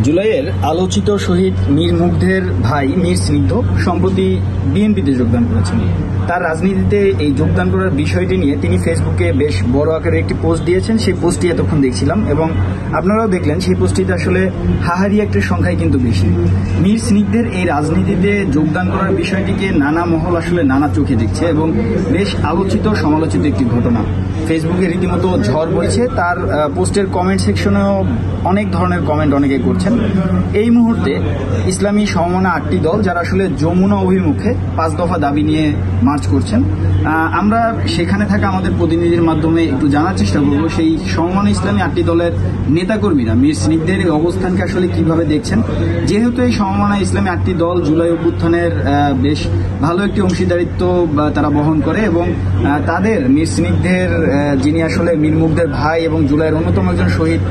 জুলাইয়ের আলোচিত শহীদ মীর মুগ্ধের ভাই মীর স্নিগ্ধ সম্প্রতি বিএনপিতে যোগদান করেছেন। তার রাজনীতিতে এই যোগদান করার বিষয়টি নিয়ে তিনি ফেসবুকে বেশ বড় আকারে একটি পোস্ট দিয়েছেন। সেই পোস্টটি এতক্ষণ দেখছিলাম এবং আপনারাও দেখলেন সেই পোস্টটিতে আসলে হাহারি একটা সংখ্যাই কিন্তু বেশি। মীর স্নিগ্ধের এই রাজনীতিতে যোগদান করার বিষয়টিকে নানা মহল আসলে নানা চোখে দেখছে এবং বেশ আলোচিত সমালোচিত একটি ঘটনা। ফেসবুকে রীতিমতো ঝড় বইছে। তার পোস্টের কমেন্ট সেকশনেও অনেক ধরনের কমেন্ট অনেকে করছেন। এই মুহূর্তে ইসলামী সমমনা 8টি দল যারা আসলে যমুনা অভিমুখে 5 দফা দাবি নিয়ে মার্চ করছেন, আমরা সেখানে থাকা আমাদের প্রতিনিধির মাধ্যমে একটু জানার চেষ্টা করব সেই সমমনা ইসলামী 8টি দলের নেতাকর্মীরা মীর স্নিগ্ধের এই অবস্থানকে আসলে কিভাবে দেখছেন। যেহেতু এই সমমনা ইসলামী 8টি দল জুলাই অভ্যুত্থানের বেশ ভালো একটি অংশীদারিত্ব তারা বহন করে এবং তাদের মীর স্নিগ্ধের যিনি আসলে মীর মুগ্ধের ভাই এবং জুলাইয়ের অন্যতম একজন শহীদ,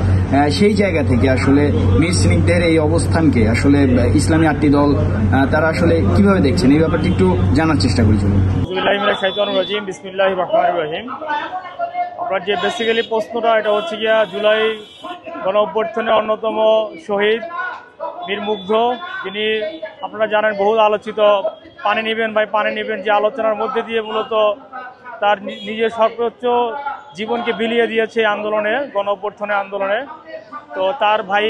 সেই জায়গা থেকে আসলে মীর স্নিগ্ধের এই অবস্থানকে আসলে ইসলামী 8টি দল তারা আসলে কিভাবে দেখছেন এই ব্যাপারটি একটু জানার চেষ্টা করি। চলুন। বিসমিল্লাহির রহমানির রহিম। আপনার যে বেসিক্যালি প্রশ্নটা এটা হচ্ছে গিয়া জুলাই গণ অভ্যুত্থানের অন্যতম শহীদ মীর মুগ্ধ, যিনি আপনারা জানেন বহুল আলোচিত পানি নিবেন ভাই পানি নিবেন যে আলোচনার মধ্যে দিয়ে মূলত তার নিজের সর্বোচ্চ জীবনকে বিলিয়ে দিয়েছে আন্দোলনে, গণ অভ্যুত্থানের আন্দোলনে। তো তার ভাই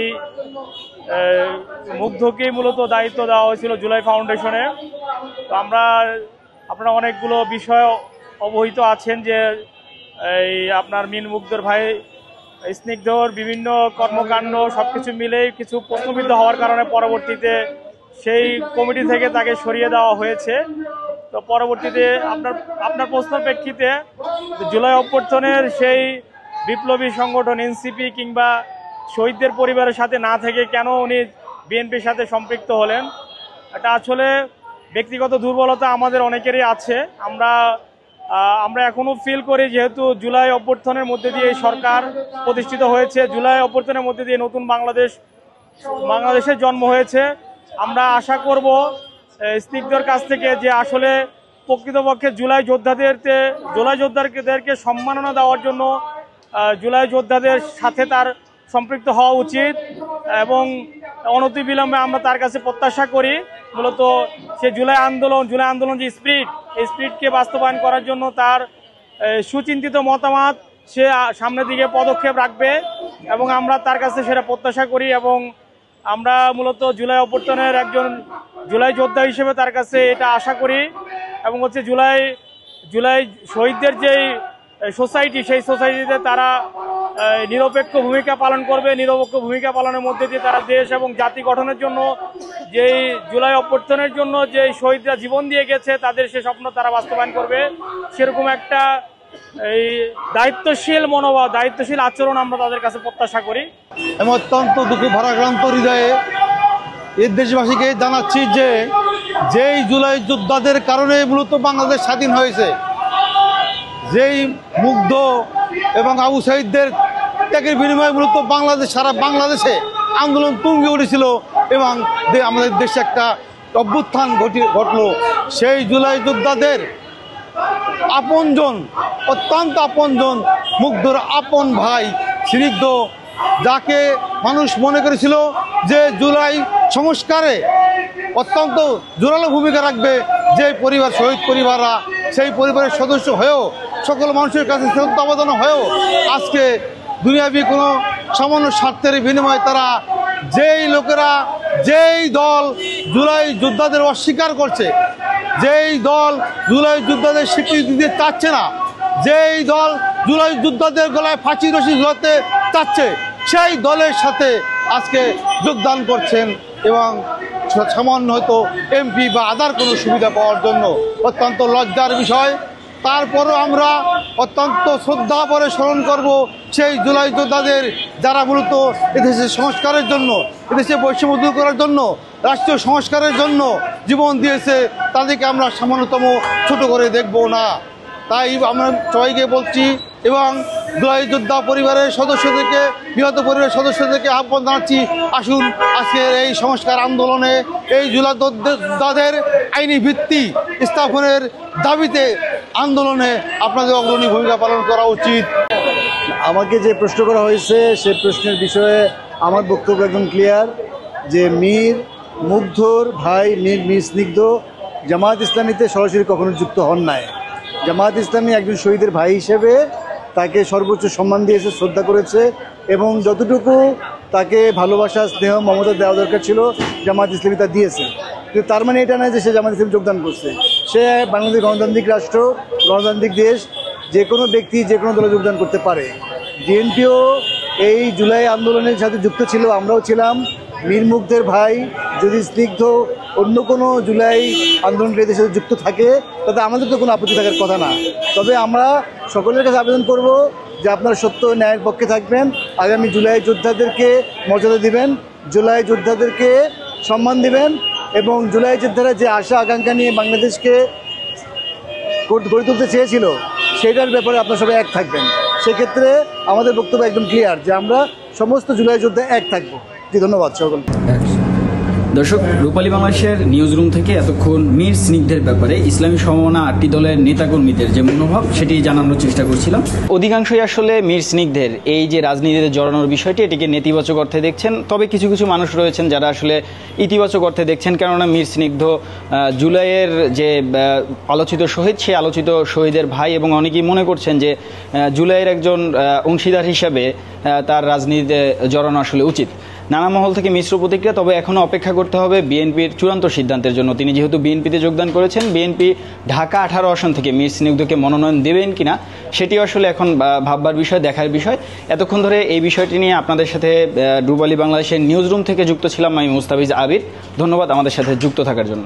মুগ্ধকেই মূলত দায়িত্ব দেওয়া হয়েছিল জুলাই ফাউন্ডেশনে। তো আপনারা অনেকগুলো বিষয় অবহিত আছেন যে এই আপনার মীর মুগ্ধের ভাই স্নিগ্ধর বিভিন্ন কর্মকাণ্ড সবকিছু মিলেই কিছু প্রশ্নবিদ্ধ হওয়ার কারণে পরবর্তীতে সেই কমিটি থেকে তাকে সরিয়ে দেওয়া হয়েছে। তো পরবর্তীতে আপনার প্রশ্নের প্রেক্ষিতে জুলাই অভ্যুত্থানের সেই বিপ্লবী সংগঠন এনসিপি কিংবা শহীদদের পরিবারের সাথে না থেকে কেন উনি বিএনপির সাথে সম্পৃক্ত হলেন, এটা আসলে ব্যক্তিগত দুর্বলতা আমাদের অনেকেরই আছে। আমরা এখনও ফিল করি যেহেতু জুলাই অভ্যুত্থানের মধ্যে দিয়ে এই সরকার প্রতিষ্ঠিত হয়েছে, জুলাই অভ্যুত্থানের মধ্যে দিয়ে নতুন বাংলাদেশের জন্ম হয়েছে। আমরা আশা করব স্নিগ্ধর কাছ থেকে যে আসলে প্রকৃতপক্ষে জুলাই যোদ্ধাদেরকে সম্মাননা দেওয়ার জন্য জুলাই যোদ্ধাদের সাথে তার সম্পৃক্ত হওয়া উচিত এবং অনতিবিলম্বে আমরা তার কাছে প্রত্যাশা করি মূলত সে জুলাই আন্দোলন যে এই স্পিরিটকে বাস্তবায়ন করার জন্য তার সুচিন্তিত মতামত সে সামনের দিকে পদক্ষেপ রাখবে এবং আমরা তার কাছে সেটা প্রত্যাশা করি এবং আমরা মূলত জুলাই অভ্যুত্থানের একজন জুলাই যোদ্ধা হিসেবে তার কাছে এটা আশা করি এবং হচ্ছে জুলাই শহীদদের যেই সোসাইটি সেই সোসাইটিতে তারা নিরপেক্ষ ভূমিকা পালন করবে। নিরপেক্ষ ভূমিকা পালনের মধ্যে দিয়ে তারা দেশ এবং জাতি গঠনের জন্য যেই জুলাই অভ্যুত্থানের জন্য যে শহীদরা জীবন দিয়ে গেছে তাদের সে স্বপ্ন তারা বাস্তবায়ন করবে, সেরকম একটা এই দায়িত্বশীল মনোভাব দায়িত্বশীল আচরণ আমরা তাদের কাছে প্রত্যাশা করি। আমি অত্যন্ত দুঃখ ভারাক্রান্ত হৃদয়ে এই দেশবাসীকে জানাচ্ছি যে যেই জুলাই যোদ্ধাদের কারণে মূলত বাংলাদেশ স্বাধীন হয়েছে, যেই মুগ্ধ এবং আবু সাঈদদের ত্যাগের বিনিময়ে মূলত সারা বাংলাদেশে আন্দোলন তুঙ্গে উঠেছিল এবং আমাদের দেশে একটা অভ্যুত্থান ঘটলো। সেই জুলাই যোদ্ধাদের আপনজন, অত্যন্ত আপনজন, মুগ্ধর আপন ভাই স্নিগ্ধ, যাকে মানুষ মনে করেছিল যে জুলাই সংস্কারে অত্যন্ত জোরালো ভূমিকা রাখবে, যে পরিবার শহীদ পরিবাররা সেই পরিবারের সদস্য হয়েও সকল মানুষের কাছে শ্রদ্ধা আবেদন হয়েও আজকে দুনিয়াবি কোনো সামান্য স্বার্থের বিনিময়ে তারা যেই দল জুলাই যোদ্ধাদের অস্বীকার করছে, যেই দল জুলাই যোদ্ধাদের স্বীকৃতি দিতে চাচ্ছে না, যেই দল জুলাই যোদ্ধাদের গলায় ফাঁসি রশি ঝুলাতে চাচ্ছে, সেই দলের সাথে আজকে যোগদান করছেন এবং সামান্য হয়তো এমপি বা আদার কোনো সুবিধা পাওয়ার জন্য অত্যন্ত লজ্জার বিষয়। তারপরও আমরা অত্যন্ত শ্রদ্ধা ভরে স্মরণ করব সেই জুলাই যোদ্ধাদের যারা মূলত এদেশের সংস্কারের জন্য, এদেশে বৈষম্য দূর করার জন্য, রাষ্ট্রীয় সংস্কারের জন্য জীবন দিয়েছে। তাদেরকে আমরা সামান্যতম ছোট করে দেখব না। তাই আমরা সবাইকে বলছি এবং জুলাই যোদ্ধা পরিবারের সদস্যদেরকে, নিহত পরিবারের সদস্যদেরকে আহ্বান জানাচ্ছি, আসুন আজকের এই সংস্কার আন্দোলনে এই জুলাই যোদ্ধাদের আইনি ভিত্তি স্থাপনের দাবিতে আন্দোলনে আপনাদের অগ্রণী ভূমিকা পালন করা উচিত। আমাকে যে প্রশ্ন করা হয়েছে সে প্রশ্নের বিষয়ে আমার বক্তব্য একদম ক্লিয়ার যে মীর মুগ্ধর ভাই মীর স্নিগ্ধ জামায়াত ইসলামীতে সরাসরি কখনো যুক্ত হন নাই। জামায়াত ইসলামী একজন শহীদের ভাই হিসেবে তাকে সর্বোচ্চ সম্মান দিয়েছে, শ্রদ্ধা করেছে এবং যতটুকু তাকে ভালোবাসা, স্নেহ, মমতা দেওয়া দরকার ছিল জামায়াত ইসলামী তা দিয়েছে। কিন্তু তার মানে এটা নয় যে সে জামায়াত ইসলামী যোগদান করছে। সে বাংলাদেশ গণতান্ত্রিক রাষ্ট্র, গণতান্ত্রিক দেশ, যে কোনো ব্যক্তি যে কোনো দলে যোগদান করতে পারে। বিএনপিও এই জুলাই আন্দোলনের সাথে যুক্ত ছিল, আমরাও ছিলাম। মীর মুগ্ধের ভাই যদি স্নিগ্ধ অন্য কোনো জুলাই আন্দোলনকারীদের সাথে যুক্ত থাকে তাতে আমাদের তো কোনো আপত্তি থাকার কথা না। তবে আমরা সকলের কাছে আবেদন করব যে আপনারা সত্য ও ন্যায়ের পক্ষে থাকবেন, আগামী জুলাই যোদ্ধাদেরকে মর্যাদা দিবেন, জুলাই যোদ্ধাদেরকে সম্মান দিবেন এবং জুলাই যোদ্ধারা যে আশা আকাঙ্ক্ষা নিয়ে বাংলাদেশকে গড়ে তুলতে চেয়েছিল সেটার ব্যাপারে আপনারা সবাই এক থাকবেন। সেক্ষেত্রে আমাদের বক্তব্য একদম ক্লিয়ার যে আমরা সমস্ত জুলাই যোদ্ধা এক থাকবো। জি, ধন্যবাদ সকল। দর্শক, রূপালী বাংলাদেশের নিউজ রুম থেকে এতক্ষণ মীর স্নিগ্ধের ব্যাপারে ইসলামী সমমনা 8টি দলের নেতাকর্মীদের যে মনোভাব সেটি জানানোর চেষ্টা করছিলাম। অধিকাংশই আসলে মীর স্নিগ্ধের এই যে রাজনীতিতে জড়ানোর বিষয়টি এটিকে নেতিবাচক অর্থে দেখছেন। তবে কিছু কিছু মানুষ রয়েছেন যারা আসলে ইতিবাচক অর্থে দেখছেন, কেননা মীর স্নিগ্ধ জুলাইয়ের যে আলোচিত শহীদ, সেই আলোচিত শহীদের ভাই এবং অনেকেই মনে করছেন যে জুলাইয়ের একজন অংশীদার হিসাবে তার রাজনীতিতে জড়ানো আসলে উচিত। নানা মহল থেকে মিশ্র প্রতিক্রিয়া। তবে এখনও অপেক্ষা করতে হবে বিএনপির চূড়ান্ত সিদ্ধান্তের জন্য। তিনি যেহেতু বিএনপিতে যোগদান করেছেন, বিএনপি ঢাকা 18 আসন থেকে মীর স্নিগ্ধকে মনোনয়ন দেবেন কিনা সেটিও আসলে এখন ভাববার বিষয়, দেখার বিষয়। এতক্ষণ ধরে এই বিষয়টি নিয়ে আপনাদের সাথে রূপালী বাংলাদেশের নিউজ রুম থেকে যুক্ত ছিলাম আমি মুস্তাফিজ আবির। ধন্যবাদ আমাদের সাথে যুক্ত থাকার জন্য।